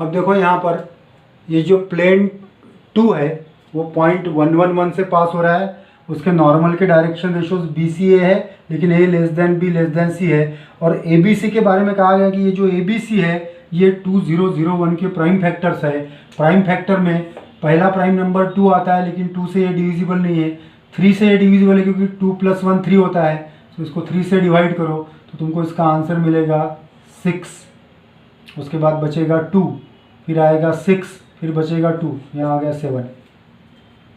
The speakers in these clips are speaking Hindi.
अब देखो यहाँ पर ये जो प्लेन 2 है वो पॉइंट 111 से पास हो रहा है, उसके नॉर्मल के direction ratios b c a है, लेकिन a less than b less than c है। और ए बी सी के बारे में कहा गया कि ये जो ए बी सी है ये 2001 के प्राइम फैक्टर्स है। प्राइम फैक्टर में पहला प्राइम नंबर 2 आता है, लेकिन 2 से ये डिविजिबल नहीं है। 3 से ये डिविजिबल है क्योंकि 2 + 1 3 होता है, तो इसको 3 से डिवाइड करो तो तुमको इसका आंसर मिलेगा 6। उसके बाद बचेगा 2, फिर आएगा 6, फिर बचेगा 2, यहाँ आ गया 7।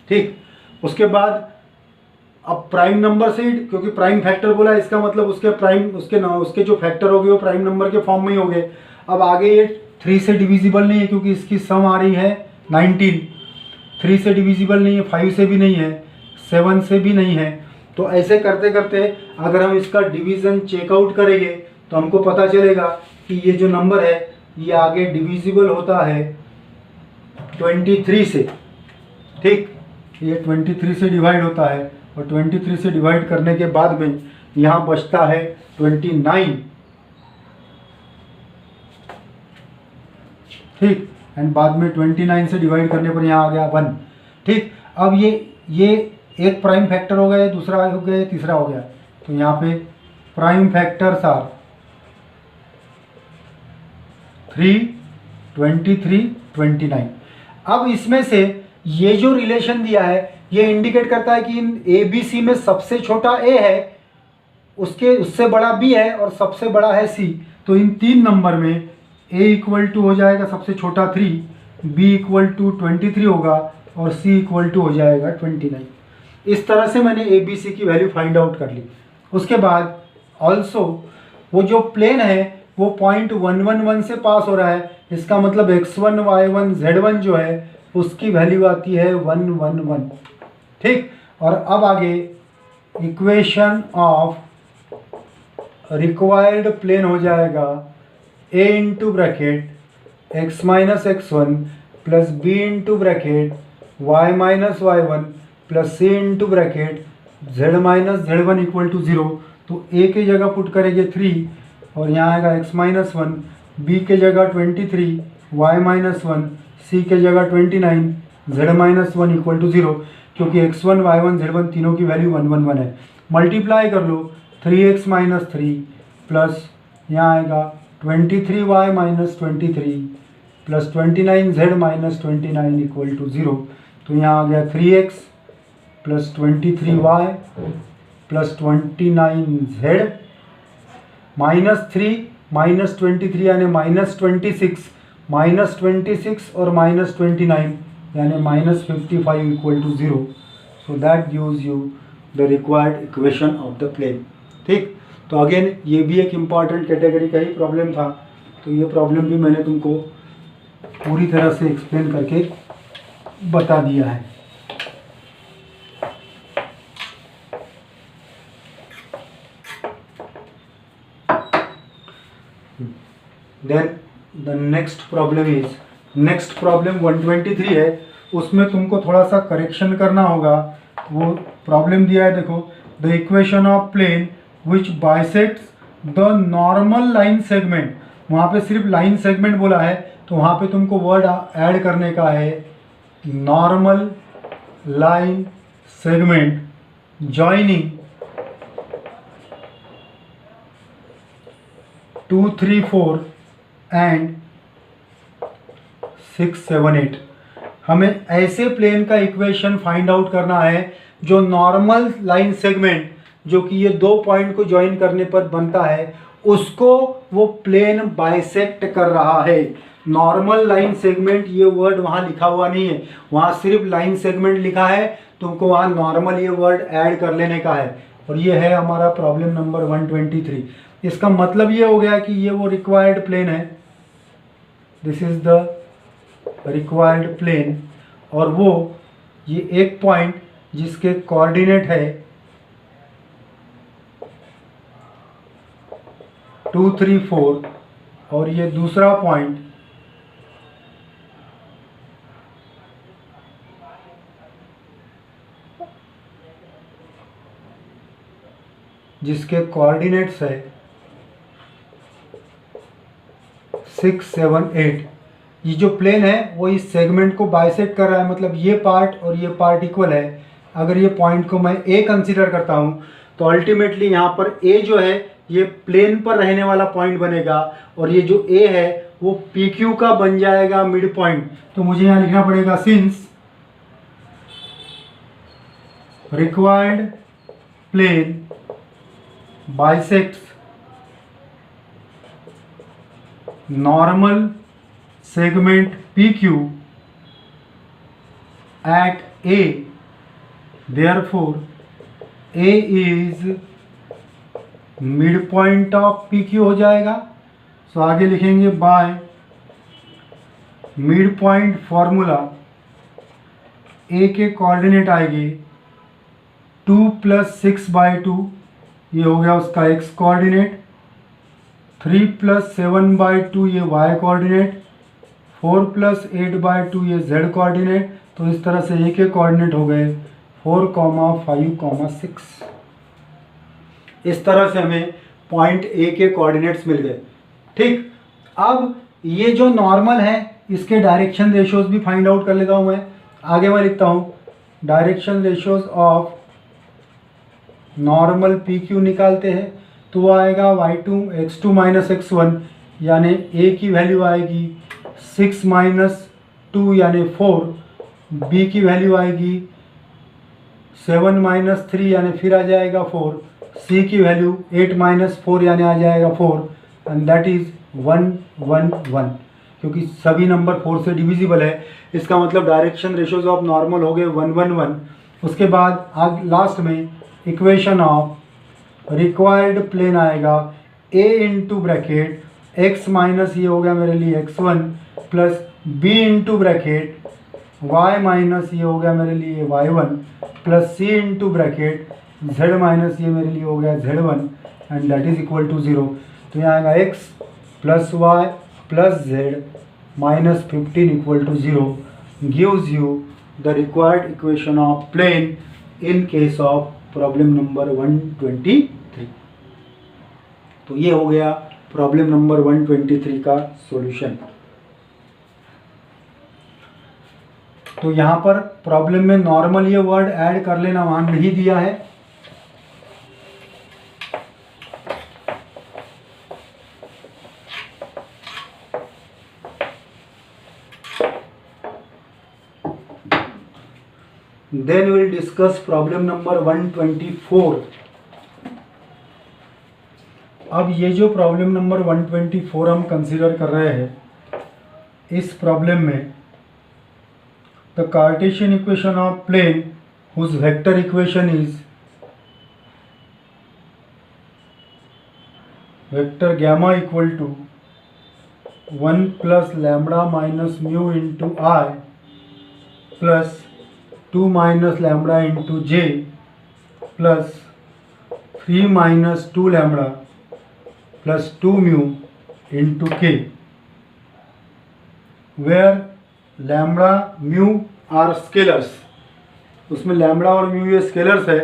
ठीक, उसके बाद अब प्राइम नंबर से, क्योंकि प्राइम फैक्टर बोला इसका मतलब उसके जो फैक्टर हो गए वो प्राइम नंबर के फॉर्म में ही हो गए। अब आगे ये 3 से डिविजिबल नहीं है क्योंकि इसकी सम आ रही है 19। 3 से डिविजिबल नहीं है, 5 से भी नहीं है, 7 से भी नहीं है। तो ऐसे करते करते अगर हम इसका डिवीज़न चेकआउट करेंगे तो हमको पता चलेगा कि ये जो नंबर है ये आगे डिविजिबल होता है 23 से। ठीक, ये 23 से डिवाइड होता है और 23 से डिवाइड करने के बाद में यहाँ बचता है 29। ठीक, एंड बाद में 29 से डिवाइड करने पर यहाँ आ गया 1। ठीक, अब ये एक प्राइम फैक्टर हो गया, दूसरा हो गया, तीसरा हो गया। तो यहाँ पे प्राइम फैक्टर्स आर 3, 23, 29। अब इसमें से ये जो रिलेशन दिया है ये इंडिकेट करता है कि इन ए बी सी में सबसे छोटा ए है, उससे बड़ा बी है और सबसे बड़ा है सी। तो इन 3 नंबर में ए इक्वल टू हो जाएगा सबसे छोटा 3, बी इक्वल टू 23 होगा और सी इक्वल टू हो जाएगा 29। इस तरह से मैंने ए बी सी की वैल्यू फाइंड आउट कर ली। उसके बाद ऑल्सो वो जो प्लेन है वो पॉइंट 111 से पास हो रहा है, इसका मतलब x1, y1, z1 जो है उसकी वैल्यू आती है 111। ठीक, और अब आगे इक्वेशन ऑफ रिक्वायर्ड प्लेन हो जाएगा a into bracket x minus x1 plus b into bracket y minus y1 plus c into bracket z minus z1 equal to 0। तो a की जगह पुट करेंगे 3 और यहाँ आएगा x माइनस 1, b के जगह 23, y माइनस 1, c के जगह 29, z माइनस 1 इक्वल टू 0, क्योंकि x1, y1, z1 तीनों की वैल्यू 111 है। मल्टीप्लाई कर लो 3x माइनस 3 प्लस यहाँ आएगा 23y minus 23 plus 29z minus 29 equal to 0। तो यहाँ आ गया 3x plus 23y plus 29z minus 3 minus 23 यानी माइनस 26 और माइनस 29 यानी minus 55 equal to 0। So that gives you the required equation of the plane. ठीक, तो अगेन ये भी एक इम्पॉर्टेंट कैटेगरी का ही प्रॉब्लम था, तो ये प्रॉब्लम भी मैंने तुमको पूरी तरह से एक्सप्लेन करके बता दिया है। देन द नेक्स्ट प्रॉब्लम 123 है, उसमें तुमको थोड़ा सा करेक्शन करना होगा। वो प्रॉब्लम दिया है, देखो, the equation of plane which bisects the normal line segment. वहाँ पे सिर्फ लाइन सेगमेंट बोला है, तो वहाँ पे तुमको वर्ड ऐड करने का है normal line segment joining 2, 3, 4 and 6, 7, 8। हमें ऐसे प्लेन का इक्वेशन फाइंड आउट करना है जो नॉर्मल लाइन सेगमेंट, जो कि ये 2 पॉइंट को ज्वाइन करने पर बनता है, उसको वो प्लेन बाइसेक्ट कर रहा है। नॉर्मल लाइन सेगमेंट ये वर्ड वहाँ लिखा हुआ नहीं है, वहाँ सिर्फ लाइन सेगमेंट लिखा है, तुमको वहाँ नॉर्मल ये वर्ड ऐड कर लेने का है। और ये है हमारा प्रॉब्लम नंबर 123। इसका मतलब ये हो गया कि ये वो रिक्वायर्ड प्लेन है, this is the required plane, और वो ये एक पॉइंट जिसके कोऑर्डिनेट है 2, 3, 4 और ये दूसरा पॉइंट जिसके कोऑर्डिनेट्स है 6, 7, 8। ये जो प्लेन है वो इस सेगमेंट को बाइसेक्ट कर रहा है, मतलब ये पार्ट और ये पार्ट इक्वल है। अगर ये पॉइंट को मैं ए कंसीडर करता हूँ तो अल्टीमेटली यहाँ पर ए जो है ये प्लेन पर रहने वाला पॉइंट बनेगा, और ये जो ए है वो पी क्यू का बन जाएगा मिड पॉइंट। तो मुझे यहाँ लिखना पड़ेगा since required plane bisects normal segment PQ at A, therefore A is midpoint of PQ हो जाएगा। सो आगे लिखेंगे by mid point formula A के कोऑर्डिनेट आएगी 2 + 6/2, ये हो गया उसका x कोऑर्डिनेट, 3 + 7/2 ये y कोऑर्डिनेट, 4 + 8/2 ये z कोऑर्डिनेट। तो इस तरह से ए के कोऑर्डिनेट हो गए 4, 5, 6। इस तरह से हमें पॉइंट ए के कोऑर्डिनेट्स मिल गए। ठीक, अब ये जो नॉर्मल है इसके डायरेक्शन रेशियोज भी फाइंड आउट कर लेता हूँ मैं। आगे मैं लिखता हूँ direction ratios of normal P Q निकालते हैं, तो वो आएगा y2 x2 - x1 यानी a की वैल्यू आएगी 6 - 2 यानी 4, b की वैल्यू आएगी 7 - 3 यानी फिर आ जाएगा 4, c की वैल्यू 8 - 4 यानी आ जाएगा 4, एंड दैट इज़ 1 1 1, क्योंकि सभी नंबर 4 से डिविजिबल है। इसका मतलब डायरेक्शन रेशियोज ऑफ नॉर्मल हो गए 1 1 1। उसके बाद आग लास्ट में इक्वेशन ऑफ रिक्वायर्ड प्लेन आएगा a into bracket x minus ये हो गया मेरे लिए x1 plus b into bracket y minus ये हो गया मेरे लिए y1 plus c into bracket z minus ये मेरे लिए हो गया z1, and that is equal to 0। तो यहाँ आएगा x plus y plus z minus 15 equal to 0 gives you the required equation of plane in case of problem number 123। तो ये हो गया प्रॉब्लम नंबर 123 का सॉल्यूशन। तो यहाँ पर प्रॉब्लम में नॉर्मल ये वर्ड ऐड कर लेना वहाँ नहीं दिया है। Then we will discuss problem number 124। अब ये जो प्रॉब्लम नंबर 124 हम कंसीडर कर रहे हैं, इस प्रॉब्लम में the Cartesian equation of plane whose vector equation is vector gamma equal to 1 + lambda minus mu into I plus 2 - lambda into J plus 3 - 2 lambda plus 2 mu into k, where lambda mu are scalars. उसमें लैम्बडा और म्यू ये स्केलर्स है,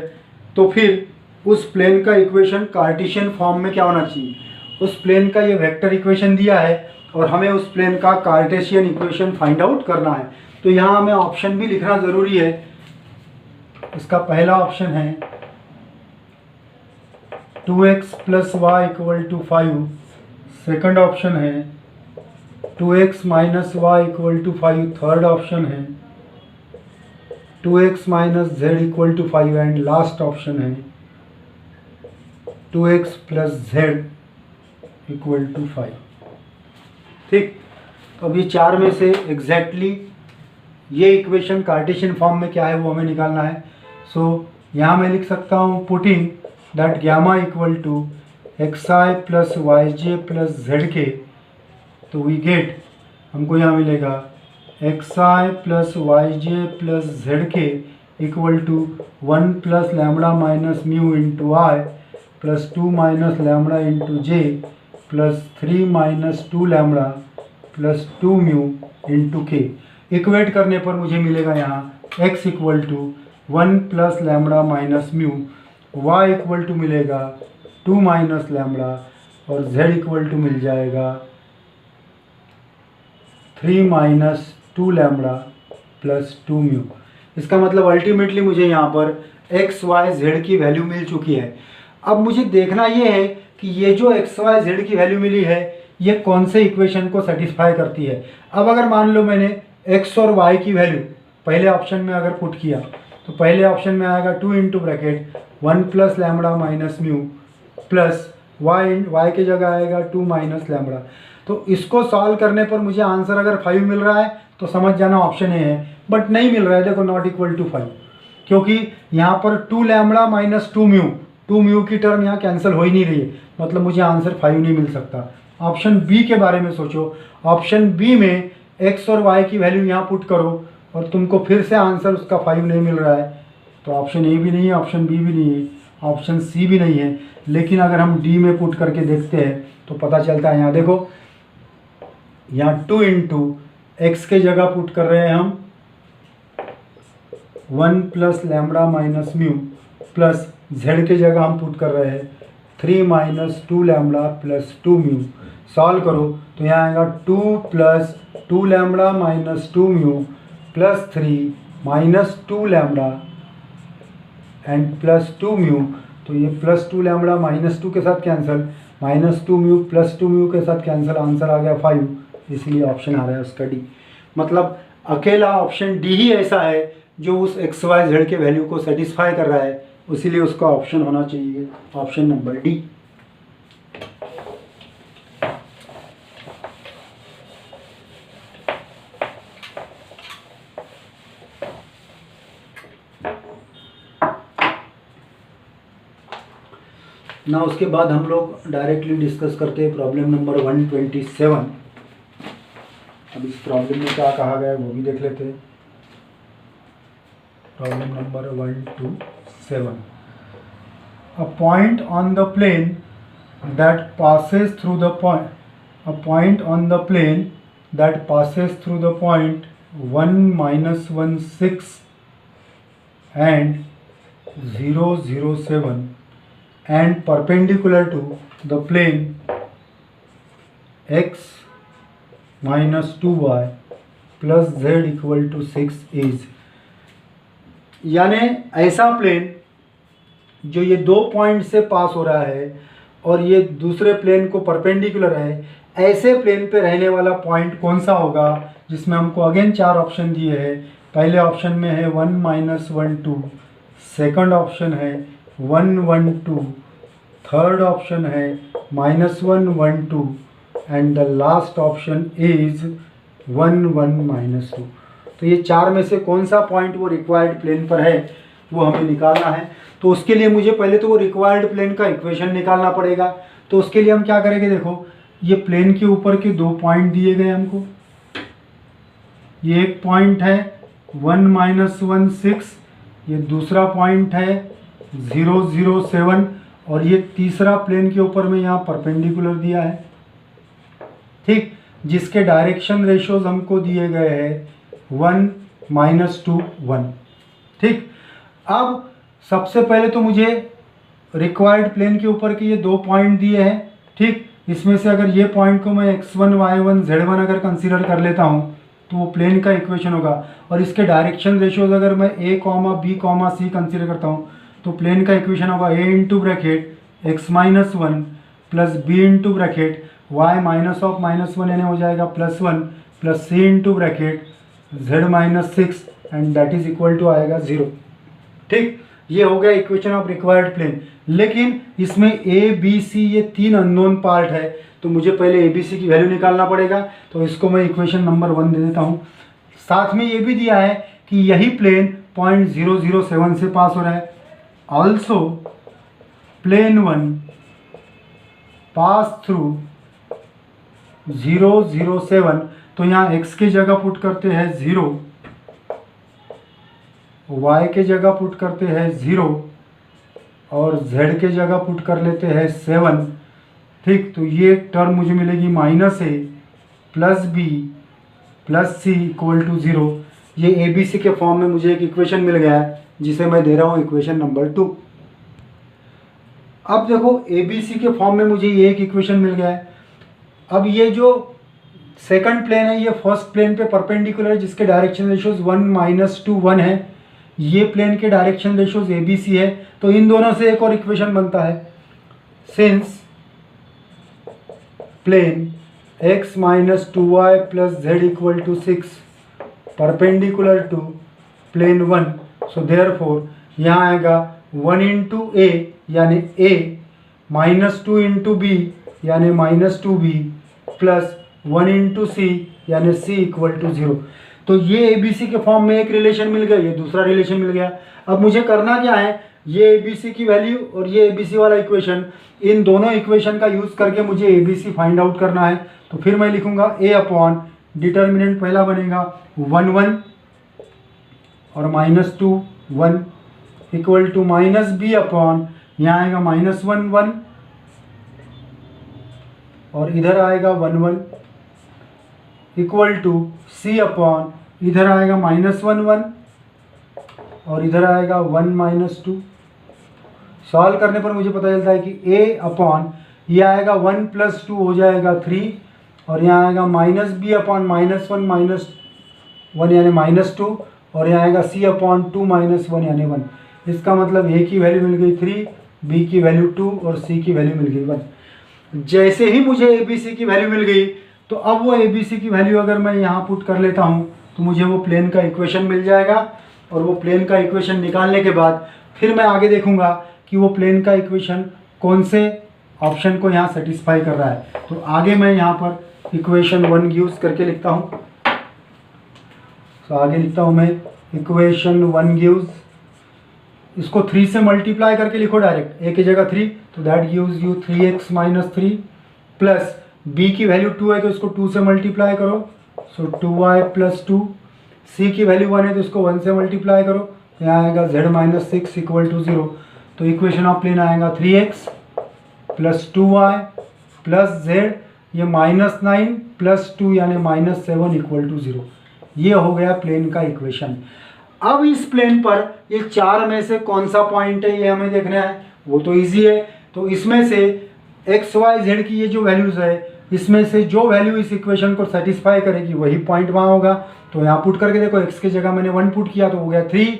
तो फिर उस प्लेन का इक्वेशन कार्टेशियन फॉर्म में क्या होना चाहिए। उस प्लेन का ये वेक्टर इक्वेशन दिया है और हमें उस प्लेन का कार्टेशियन इक्वेशन फाइंड आउट करना है। तो यहाँ हमें ऑप्शन भी लिखना ज़रूरी है। इसका पहला ऑप्शन है 2x + y = 5। सेकंड ऑप्शन है 2x - y = 5। थर्ड ऑप्शन है 2x - z = 5, and last option है 2x + z = 5। ठीक, तो अब ये चार में से एग्जैक्टली ये इक्वेशन कार्टेशियन फॉर्म में क्या है वो हमें निकालना है। सो यहाँ मैं लिख सकता हूँ putting that gamma equal to xi + yj + zk। तो वी गेट, हमको यहाँ मिलेगा xi + yj + zk equal to 1 + lambda minus mu into I plus 2 - lambda into J plus 3 - 2 lambda plus 2 mu into K. Equate करने पर मुझे मिलेगा यहाँ x equal to 1 + lambda minus mu, y equal to मिलेगा 2 - लैम्बडा और z इक्वल टू मिल जाएगा 3 माइनस 2 लैम्बडा प्लस 2 म्यू। इसका मतलब अल्टीमेटली मुझे यहाँ पर एक्स वाई जेड की वैल्यू मिल चुकी है। अब मुझे देखना ये है कि ये जो एक्स वाई जेड की वैल्यू मिली है ये कौन से इक्वेशन को सेटिस्फाई करती है। अब अगर मान लो मैंने एक्स और वाई की वैल्यू पहले ऑप्शन में अगर पुट किया तो पहले ऑप्शन में आएगा 2 into bracket 1 plus lambda minus mu plus Y की जगह आएगा 2 माइनस लैम्बडा। तो इसको सॉल्व करने पर मुझे आंसर अगर 5 मिल रहा है तो समझ जाना ऑप्शन ए है, बट नहीं मिल रहा है, देखो नॉट इक्वल टू 5, क्योंकि यहाँ पर 2 लैम्बडा माइनस 2 म्यू की टर्म यहाँ कैंसिल हो ही नहीं रही है, मतलब मुझे आंसर 5 नहीं मिल सकता। ऑप्शन बी के बारे में सोचो, ऑप्शन बी में एक्स और वाई की वैल्यू यहाँ पुट करो और तुमको फिर से आंसर उसका 5 नहीं मिल रहा है, तो ऑप्शन ए भी नहीं है, ऑप्शन बी भी नहीं है, ऑप्शन सी भी नहीं है। लेकिन अगर हम डी में पुट करके देखते हैं तो पता चलता है, यहाँ देखो, यहाँ 2 इंटू एक्स के जगह पुट कर रहे हैं हम 1 plus lambda minus mu plus Z के जगह हम पुट कर रहे हैं 3 minus 2 lambda plus 2 mu. Solve करो तो यहाँ आएगा 2 plus 2 lambda minus 2 mu plus 3 minus 2 lambda and plus 2 mu. तो ये प्लस 2 लैम्बडा माइनस 2 के साथ cancel, minus 2 mu plus 2 mu के साथ कैंसिल, आंसर आ गया 5, इसलिए ऑप्शन आ रहा है उसका डी। मतलब अकेला ऑप्शन डी ही ऐसा है जो उस एक्स वाई जेड के वैल्यू को सेटिस्फाई कर रहा है, इसीलिए उसका ऑप्शन होना चाहिए ऑप्शन नंबर डी। ना उसके बाद हम लोग डायरेक्टली डिस्कस करते हैं प्रॉब्लम नंबर 127। अब इस प्रॉब्लम में क्या कहा गया है वो भी देख लेते हैं। Problem number 127, a point on the plane that passes through the point, a point on the plane that passes through the point 1-1 6 and 0-0 7 and perpendicular to the plane x minus 2y plus z equal to 6 is, यानी ऐसा प्लेन जो ये दो पॉइंट से पास हो रहा है और ये दूसरे प्लेन को परपेंडिकुलर है, ऐसे प्लेन पे रहने वाला पॉइंट कौन सा होगा, जिसमें हमको अगेन 4 ऑप्शन दिए हैं। पहले ऑप्शन में है 1-1 2, सेकंड ऑप्शन है 1-1 2, थर्ड ऑप्शन है -1-1 2 and the last option is 1-1 -2। तो ये 4 में से कौन सा पॉइंट वो रिक्वायर्ड प्लेन पर है वो हमें निकालना है। तो उसके लिए मुझे पहले तो वो रिक्वायर्ड प्लेन का इक्वेशन निकालना पड़ेगा। तो उसके लिए हम क्या करेंगे, देखो ये प्लेन के ऊपर के 2 पॉइंट दिए गए हमको, ये एक पॉइंट है 1-1 6, ये दूसरा पॉइंट है 0-0 7 और ये तीसरा प्लेन के ऊपर में यहाँ परपेंडिकुलर दिया है, ठीक, जिसके डायरेक्शन रेशियोज हमको दिए गए हैं 1-2 1, ठीक। अब सबसे पहले तो मुझे रिक्वायर्ड प्लेन के ऊपर के ये 2 पॉइंट दिए हैं, ठीक। इसमें से अगर ये पॉइंट को मैं x1 y1 z1 अगर कंसीडर कर लेता हूँ तो वो प्लेन का इक्वेशन होगा। और इसके डायरेक्शन रेशियोज अगर मैं a, b, c कंसीडर करता हूँ तो प्लेन का इक्वेशन होगा a into bracket x-1 plus b into bracket y minus of -1 यानी हो जाएगा +1 plus c into bracket z-6 and that is equal to आएगा 0, ठीक। ये हो गया इक्वेशन ऑफ रिक्वायर्ड प्लेन। लेकिन इसमें a, b, c ये 3 अननोन पार्ट है, तो मुझे पहले a, b, c की वैल्यू निकालना पड़ेगा। तो इसको मैं इक्वेशन नंबर 1 दे देता हूँ। साथ में ये भी दिया है कि यही प्लेन पॉइंट 0-0 7 से पास हो रहा है। ऑल्सो प्लेन 1 पास थ्रू 0-0 7, तो यहाँ x की जगह पुट करते हैं 0, y के जगह पुट करते हैं 0 और z के जगह पुट कर लेते हैं 7, ठीक। तो ये टर्म मुझे मिलेगी -a plus b plus c equal to 0। ये ए बी सी के फॉर्म में मुझे एक इक्वेशन मिल गया है जिसे मैं दे रहा हूँ इक्वेशन नंबर 2। अब देखो ए बी सी के फॉर्म में मुझे ये एक इक्वेशन मिल गया है। अब ये जो सेकंड प्लेन है, ये फर्स्ट प्लेन पे परपेंडिकुलर है जिसके डायरेक्शन रेशियोज 1 - 2 1 है। ये प्लेन के डायरेक्शन रेशियोज ABC है, तो इन दोनों से एक और इक्वेशन बनता है, since plane x - 2y + z = 6 perpendicular to plane 1, so therefore यहाँ आएगा 1 × a यानी a -2 × b यानी -2b प्लस 1 × c यानी c = 0। तो ये ABC के फॉर्म में एक रिलेशन मिल गया, ये दूसरा रिलेशन मिल गया। अब मुझे करना क्या है, ये ABC की वैल्यू और ये ABC वाला इक्वेशन, इन दोनों इक्वेशन का यूज़ करके मुझे ABC फाइंड आउट करना है। तो फिर मैं लिखूंगा a अपॉन डिटर्मिनेंट पहला बनेगा 1 1 और -2 1 इक्वल टू -b अपॉन यहाँ आएगा -1 1 और इधर आएगा 1 1 इक्वल टू c अपॉन इधर आएगा -1 1 और इधर आएगा 1 - 2। सॉल्व करने पर मुझे पता चलता है कि a अपॉन ये आएगा 1 + 2 हो जाएगा 3 और यहाँ आएगा -b अपॉन -1 - 1 यानी -2 और यहाँ आएगा c अपॉन 2 - 1 यानी 1। इसका मतलब a की वैल्यू मिल गई 3, b की वैल्यू 2 और c की वैल्यू मिल गई 1। जैसे ही मुझे ABC की वैल्यू मिल गई, तो अब वो ABC की वैल्यू अगर मैं यहाँ पुट कर लेता हूँ तो मुझे वो प्लेन का इक्वेशन मिल जाएगा। और वो प्लेन का इक्वेशन निकालने के बाद फिर मैं आगे देखूँगा कि वो प्लेन का इक्वेशन कौन से ऑप्शन को यहाँ सेटिस्फाई कर रहा है। तो आगे मैं यहाँ पर इक्वेशन 1 यूज़ करके लिखता हूँ। तो आगे लिखता हूँ मैं इक्वेशन 1 गिव्स, इसको 3 से मल्टीप्लाई करके लिखो डायरेक्ट, a की जगह 3, तो that gives you 3x - 3 plus b की वैल्यू 2 है तो इसको 2 से मल्टीप्लाई करो, सो 2y + 2। c की वैल्यू 1 है तो इसको 1 से मल्टीप्लाई करो, यहाँ आएगा z - 6 = 0। तो इक्वेशन ऑफ प्लेन आएगा 3x + 2y + z, ये -9 + 2 यानी -7 = 0। ये हो गया प्लेन का इक्वेशन। अब इस प्लेन पर ये चार में से कौन सा पॉइंट है ये हमें देखना है, वो तो इजी है। तो इसमें से x y z की ये जो वैल्यूज़ है, इसमें से जो वैल्यू इस इक्वेशन को सेटिस्फाई करेगी वही पॉइंट वहाँ होगा। तो यहाँ पुट करके देखो, x की जगह मैंने 1 पुट किया तो हो गया 3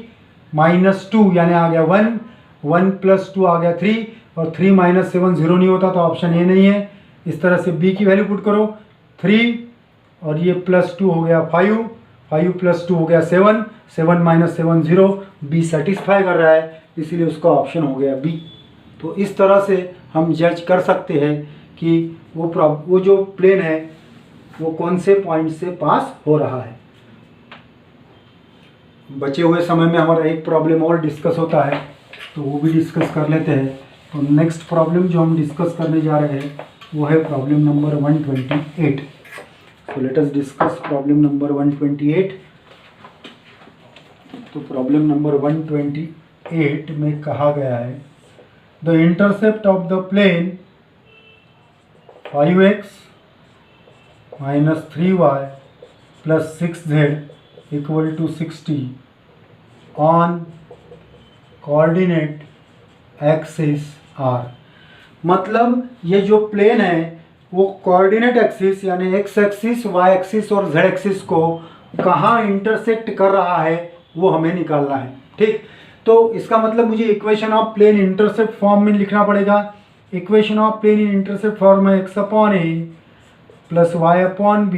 - 2 यानी आ गया 1, 1 + 2 आ गया 3 और 3 - 7 0 नहीं होता तो ऑप्शन ए नहीं है। इस तरह से b की वैल्यू पुट करो 3 और ये +2 हो गया 5, 5 + 2 हो गया 7, 7 - 7 0, बी सेटिस्फाई कर रहा है इसीलिए उसका ऑप्शन हो गया बी। तो इस तरह से हम जज कर सकते हैं कि वो जो प्लेन है वो कौन से पॉइंट से पास हो रहा है। बचे हुए समय में हमारा एक प्रॉब्लम और डिस्कस होता है तो वो भी डिस्कस कर लेते हैं। तो नेक्स्ट प्रॉब्लम जो हम डिस्कस करने जा रहे हैं वो है problem number 128। So let us discuss problem number 128। तो प्रॉब्लम नंबर 128 में कहा गया है the intercept of the plane 5x - 3y + 6z = 60 on coordinate axis r। मतलब ये जो प्लेन है वो कोऑर्डिनेट एक्सिस यानी x एक्सिस, y एक्सिस और z एक्सिस को कहाँ इंटरसेक्ट कर रहा है वो हमें निकालना है। ठीक, तो इसका मतलब मुझे equation of plane intercept form में लिखना पड़ेगा। Equation of plane in intercept form है x/a + y/b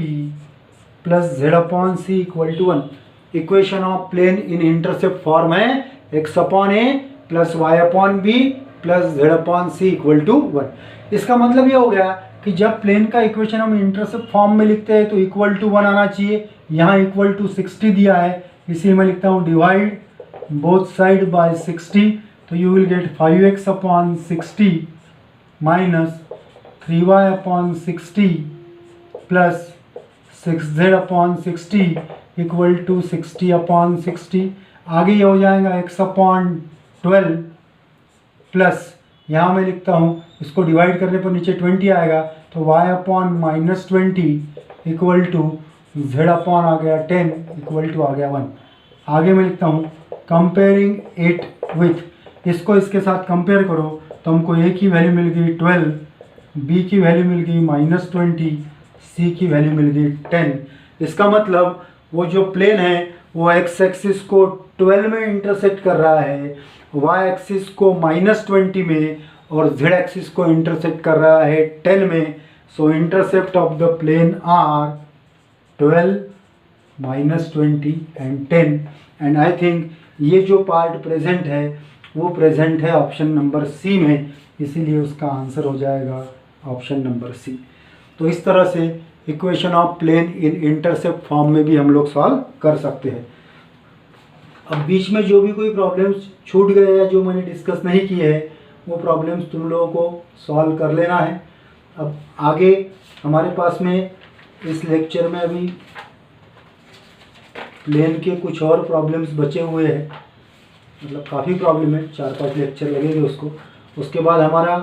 + z/c = 1। Equation of plane in intercept form है x/a + y/b + z/c = 1। इसका मतलब ये हो गया कि जब प्लेन का इक्वेशन हम इंटरसेप्ट फॉर्म में लिखते हैं तो =1 आना चाहिए। यहाँ =60 दिया है, इसी में लिखता हूँ डिवाइड बोथ साइड बाय 60, तो you will get 5x/60 - 3y/60 + 6z/60 = 60/60। आगे ये हो जाएगा x/12 प्लस यहाँ मैं लिखता हूँ इसको डिवाइड करने पर नीचे 20 आएगा तो y/-20 = z/ आ गया 10 = आ गया 1। आगे मैं लिखता हूँ कंपेयरिंग इट विथ, इसको इसके साथ कंपेयर करो तो हमको a की वैल्यू मिल गई 12, b की वैल्यू मिल गई -20, c सी की वैल्यू मिल गई 10। इसका मतलब वो जो प्लेन है वो एक्स एक्सिस को 12 में इंटरसेक्ट कर रहा है, वाई एक्सिस को -20 में, और जेड एक्सिस को इंटरसेक्ट कर रहा है 10 में। So intercept of the plane are 12, -20 and 10। And I think ये जो पार्ट प्रेजेंट है वो प्रेजेंट है ऑप्शन नंबर सी में, इसीलिए उसका आंसर हो जाएगा ऑप्शन नंबर सी। तो इस तरह से equation of plane in intercept form में भी हम लोग सॉल्व कर सकते हैं। अब बीच में जो भी कोई प्रॉब्लम्स छूट गए या जो मैंने डिस्कस नहीं किए हैं वो प्रॉब्लम्स तुम लोगों को सॉल्व कर लेना है। अब आगे हमारे पास में इस लेक्चर में अभी प्लेन के कुछ और प्रॉब्लम्स बचे हुए हैं, मतलब काफ़ी प्रॉब्लम है, 4-5 लेक्चर लगेंगे उसको। उसके बाद हमारा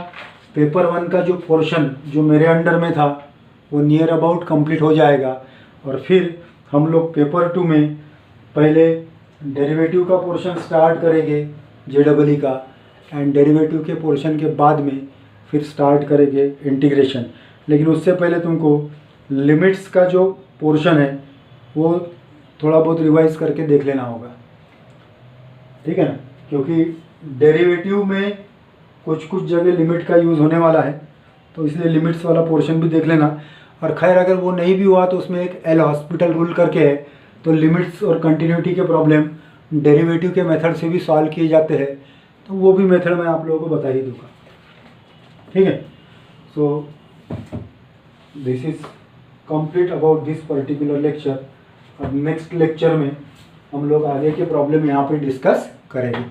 पेपर 1 का जो पोर्शन जो मेरे अंडर में था वो नियर अबाउट कंप्लीट हो जाएगा, और फिर हम लोग पेपर 2 में पहले डेरिवेटिव का पोर्शन स्टार्ट करेंगे JEE का, एंड डेरिवेटिव के पोर्शन के बाद में फिर स्टार्ट करेंगे इंटीग्रेशन। लेकिन उससे पहले तुमको लिमिट्स का जो पोर्शन है वो थोड़ा बहुत रिवाइज करके देख लेना होगा, ठीक है ना, क्योंकि डेरिवेटिव में कुछ जगह लिमिट का यूज़ होने वाला है, तो इसलिए लिमिट्स वाला पोर्शन भी देख लेना। और खैर अगर वो नहीं भी हुआ तो उसमें एक एल हॉस्पिटल रूल करके है, तो लिमिट्स और कंटिन्यूटी के प्रॉब्लम डेरिवेटिव के मेथड से भी सॉल्व किए जाते हैं, तो वो भी मेथड मैं आप लोगों को बता ही दूंगा, ठीक है। So this is complete about this particular lecture. अब नेक्स्ट लेक्चर में हम लोग आगे के प्रॉब्लम यहाँ पे डिस्कस करेंगे।